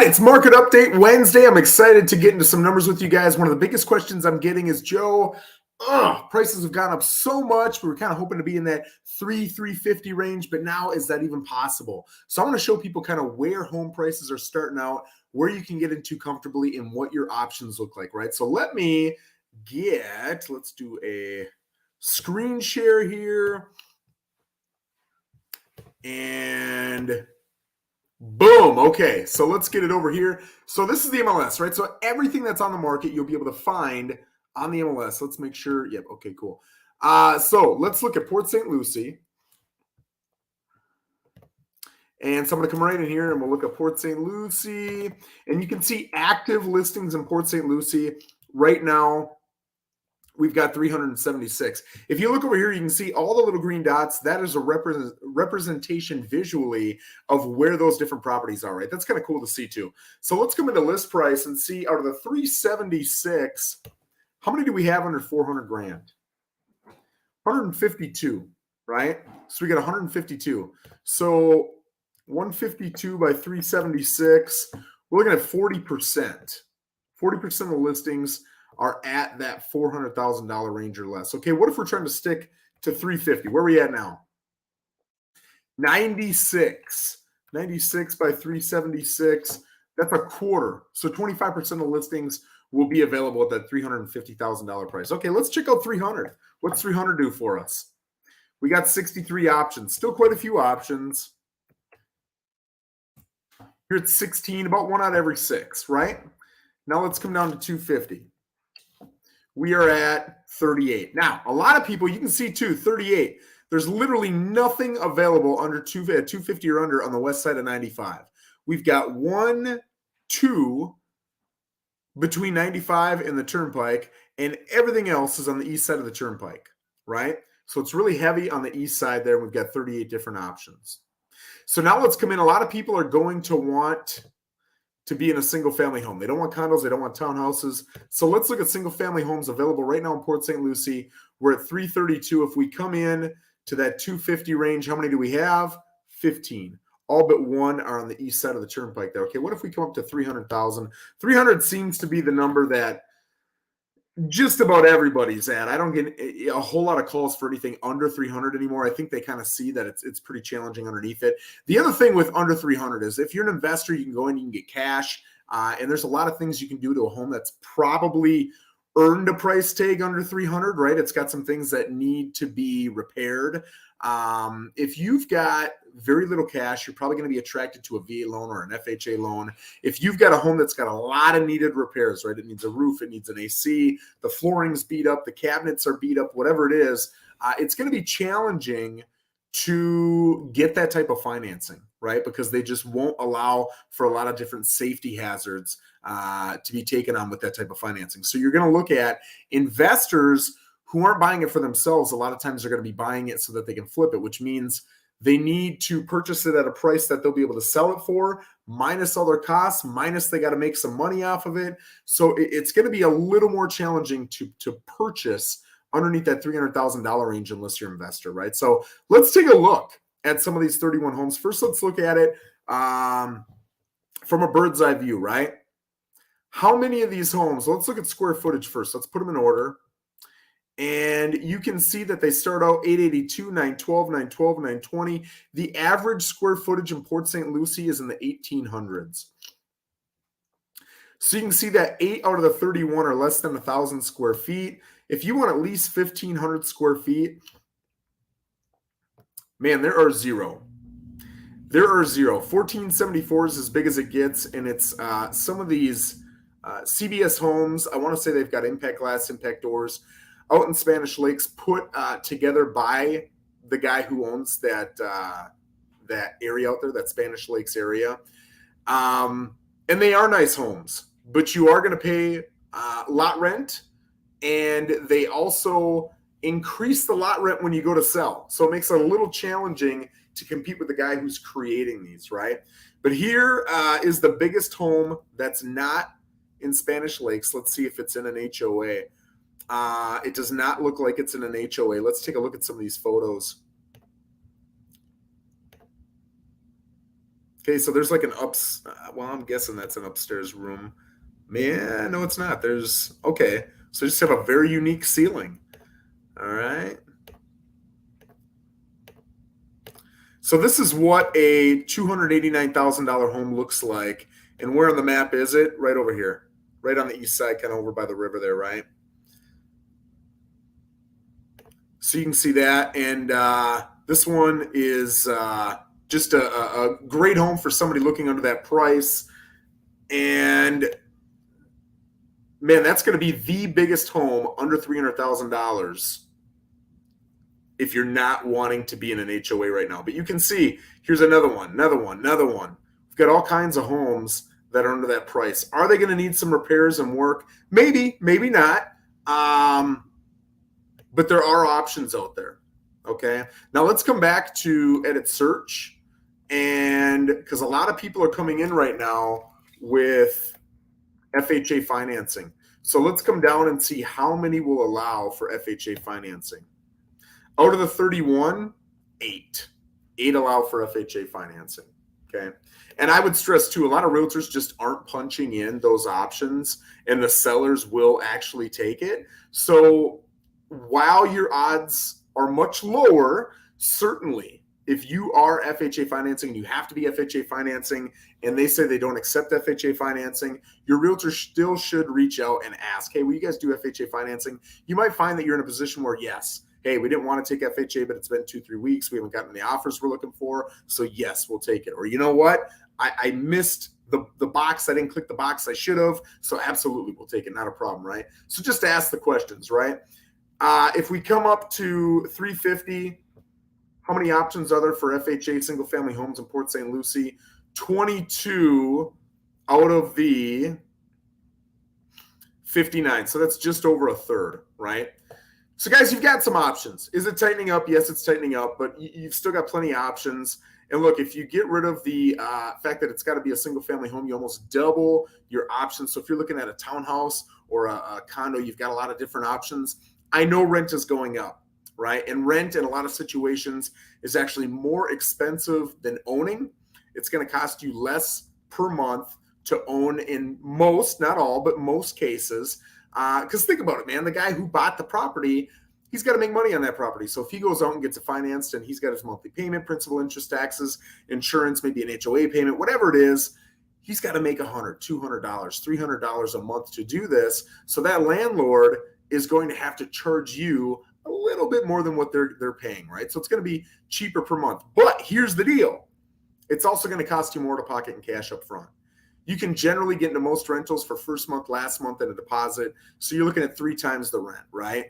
right, it's Market Update Wednesday. I'm excited to get into some numbers with you guys. One of the biggest questions I'm getting is, Joe, prices have gone up so much. We were kind of hoping to be in that 350 range, but now is that even possible? So I want to show people kind of where home prices are starting out, where you can get into comfortably, and what your options look like, right? So let's do a screen share here. And boom. Okay, so let's get it over here. So this is the MLS, right? So everything that's on the market, you'll be able to find on the MLS. Let's make sure. Yep. Okay, cool. So let's look at Port St. Lucie. And so I'm going to come right in here and we'll look at Port St. Lucie. And you can see active listings in Port St. Lucie right now. We've got 376. If you look over here, you can see all the little green dots. That is a representation visually of where those different properties are, right? That's kind of cool to see too. So let's come into list price and see out of the 376, how many do we have under 400 grand? 152, right? So we got 152. So 152 by 376, we're looking at 40%. 40% of the listings are at that $400,000 range or less. Okay, what if we're trying to stick to 350? Where are we at now? 96. 96 by 376. That's a quarter. So 25% of listings will be available at that $350,000 price. Okay, let's check out 300. What's 300 do for us? We got 63 options. Still quite a few options. Here it's 16, about one out of every six, right? Now let's come down to 250. We are at 38. Now, a lot of people, you can see too, 38. There's literally nothing available under 250 or under on the west side of 95. We've got 1, 2 between 95 and the Turnpike, and everything else is on the east side of the Turnpike, right? So it's really heavy on the east side there. We've got 38 different options. So now let's come in. A lot of people are going to want to be in a single family home. They don't want condos. They don't want townhouses. So let's look at single family homes available right now in Port St. Lucie. We're at 332. If we come in to that 250 range, how many do we have? 15. All but one are on the east side of the Turnpike there. Okay, what if we come up to 300,000? 300 seems to be the number that just about everybody's at. I don't get a whole lot of calls for anything under 300 anymore. I think they kind of see that it's pretty challenging underneath it. The other thing with under 300 is if you're an investor, you can go in, you can get cash, and there's a lot of things you can do to a home that's probably earned a price tag under 300, right? It's got some things that need to be repaired. If you've got very little cash, you're probably going to be attracted to a VA loan or an FHA loan. If you've got a home that's got a lot of needed repairs, right? It needs a roof, it needs an AC, the flooring's beat up, the cabinets are beat up, whatever it is, it's going to be challenging to get that type of financing, right? Because they just won't allow for a lot of different safety hazards to be taken on with that type of financing. So you're going to look at investors who aren't buying it for themselves. A lot of times they're going to be buying it so that they can flip it, which means they need to purchase it at a price that they'll be able to sell it for, minus all their costs, minus they got to make some money off of it. So it's going to be a little more challenging to purchase underneath that $300,000 range unless you're an investor, right? So let's take a look at some of these 31 homes. First, let's look at it from a bird's eye view, right? How many of these homes? Let's look at square footage first. Let's put them in order. And you can see that they start out 882, 912, 912, 920. The average square footage in Port St. Lucie is in the 1800s. So you can see that 8 out of the 31 are less than 1,000 square feet. If you want at least 1,500 square feet, man, there are zero. There are zero. 1474 is as big as it gets, and it's some of these CBS homes. I want to say they've got impact glass, impact doors out in Spanish Lakes, put together by the guy who owns that area out there, that Spanish Lakes area. And they are nice homes, but you are going to pay lot rent, and they also increase the lot rent when you go to sell. So it makes it a little challenging to compete with the guy who's creating these, right? But here is the biggest home that's not in Spanish Lakes. Let's see if it's in an HOA. It does not look like it's in an HOA. Let's take a look at some of these photos. Okay, so there's like an well, I'm guessing that's an upstairs room. Man, no, it's not. Okay. So just have a very unique ceiling. All right. So this is what a $289,000 home looks like. And where on the map is it? Right over here. Right on the east side, kind of over by the river there, right? So you can see that. And this one is just a great home for somebody looking under that price. And man, that's going to be the biggest home under $300,000 if you're not wanting to be in an HOA right now. But you can see, here's another one. We've got all kinds of homes that are under that price. Are they going to need some repairs and work? Maybe, maybe not. But there are options out there. Okay. Now let's come back to edit search. And because a lot of people are coming in right now with FHA financing. So let's come down and see how many will allow for FHA financing. Out of the 31, 8 allow for FHA financing. Okay. And I would stress too, a lot of realtors just aren't punching in those options, and the sellers will actually take it. So while your odds are much lower, certainly if you are FHA financing and you have to be FHA financing and they say they don't accept FHA financing, your realtor still should reach out and ask, hey, will you guys do FHA financing? You might find that you're in a position where, yes, hey, we didn't want to take FHA, but it's been 2-3 weeks. We haven't gotten the offers we're looking for. So yes, we'll take it. Or you know what? I missed the box. I didn't click the box I should have. So absolutely, we'll take it. Not a problem, right? So just ask the questions, right? If we come up to 350, how many options are there for FHA single family homes in Port St. Lucie? 22 out of the 59. So that's just over a third, right? So guys, you've got some options. Is it tightening up? Yes, it's tightening up, but you've still got plenty of options. And look, if you get rid of the fact that it's got to be a single family home, you almost double your options. So if you're looking at a townhouse or a condo, you've got a lot of different options. I know rent is going up, right? And rent in a lot of situations is actually more expensive than owning. It's going to cost you less per month to own in most, not all, but most cases. Because think about it, man, the guy who bought the property, he's got to make money on that property. So if he goes out and gets it financed and he's got his monthly payment, principal, interest, taxes, insurance, maybe an HOA payment, whatever it is, he's got to make $100, $200, $300 a month to do this. So that landlord is going to have to charge you a little bit more than what they're paying, right? So it's going to be cheaper per month. But here's the deal. It's also going to cost you more to pocket and cash up front. You can generally get into most rentals for first month, last month, and a deposit. So you're looking at 3 times the rent, right?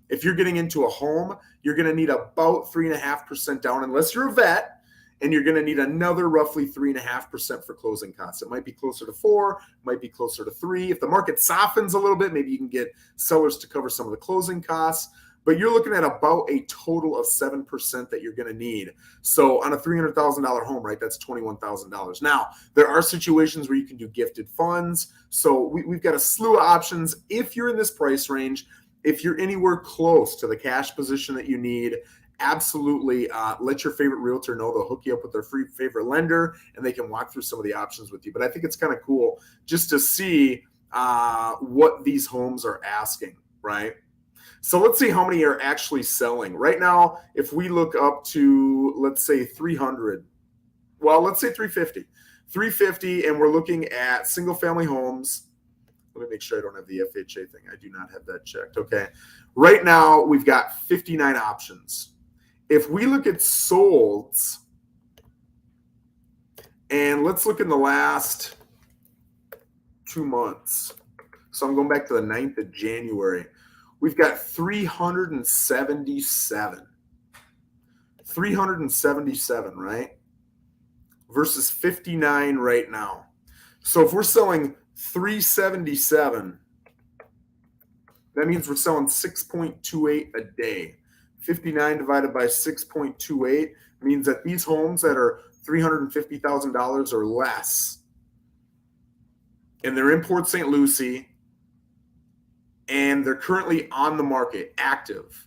If you're getting into a home, you're going to need about 3.5% down, unless you're a vet, and you're going to need another roughly 3.5% for closing costs. It might be closer to 4, might be closer to 3. If the market softens a little bit, maybe you can get sellers to cover some of the closing costs. But you're looking at about a total of 7% that you're going to need. So on a $300,000 home, right, that's $21,000. Now, there are situations where you can do gifted funds. So we've got a slew of options. If you're in this price range, if you're anywhere close to the cash position that you need, absolutely let your favorite realtor know. They'll hook you up with their free favorite lender, and they can walk through some of the options with you. But I think it's kind of cool just to see what these homes are asking, right? So let's see how many are actually selling. Right now, if we look up to, let's say 300, well, let's say 350. 350, and we're looking at single family homes. Let me make sure I don't have the FHA thing. I do not have that checked. Okay. Right now, we've got 59 options. If we look at solds, and let's look in the last 2 months. So I'm going back to the 9th of January. We've got 377. 377, right? Versus 59 right now. So if we're selling 377, that means we're selling 6.28 a day. 59 divided by 6.28 means that these homes that are $350,000 or less, and they're in Port St. Lucie, and they're currently on the market, active,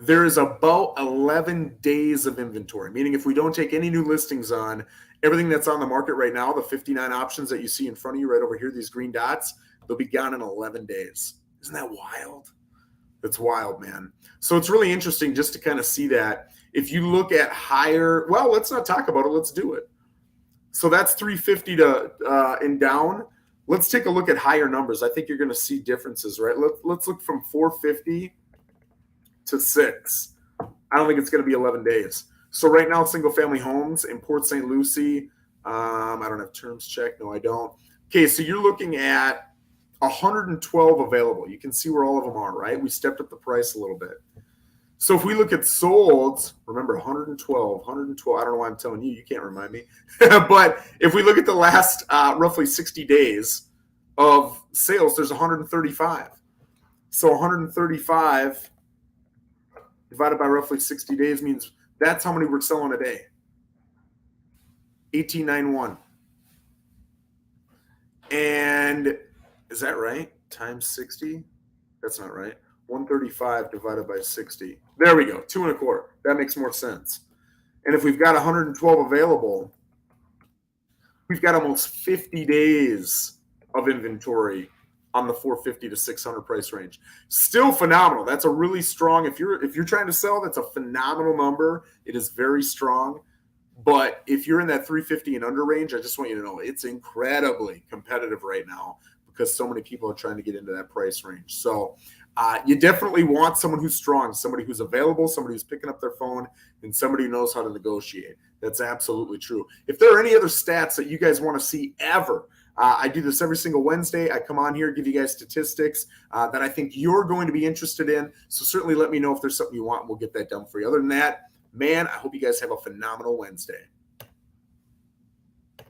there is about 11 days of inventory, meaning if we don't take any new listings on, everything that's on the market right now, the 59 options that you see in front of you right over here, these green dots, they'll be gone in 11 days. Isn't that wild? That's wild, man. So it's really interesting just to kind of see that. If you look at higher, well, let's not talk about it. Let's do it. So that's 350 to and down. Let's take a look at higher numbers. I think you're going to see differences, right? Let's look from 450 to 6. I don't think it's going to be 11 days. So right now, single family homes in Port St. Lucie. I don't have terms checked. No, I don't. Okay, so you're looking at 112 available. You can see where all of them are, right? We stepped up the price a little bit. So if we look at solds, remember 112. I don't know why I'm telling you. You can't remind me. But if we look at the last roughly 60 days of sales, there's 135. So 135 divided by roughly 60 days means that's how many we're selling a day. 1891. And is that right? Times 60? That's not right. 135 divided by 60. There we go. 2.25. That makes more sense. And if we've got 112 available, we've got almost 50 days of inventory on the 450 to 600 price range. Still phenomenal. That's a really strong, if you're trying to sell, that's a phenomenal number. It is very strong. But if you're in that 350 and under range, I just want you to know it's incredibly competitive right now because so many people are trying to get into that price range. So you definitely want someone who's strong, somebody who's available, somebody who's picking up their phone, and somebody who knows how to negotiate. That's absolutely true. If there are any other stats that you guys want to see ever, I do this every single Wednesday. I come on here, give you guys statistics that I think you're going to be interested in. So certainly let me know if there's something you want, and we'll get that done for you. Other than that, man, I hope you guys have a phenomenal Wednesday.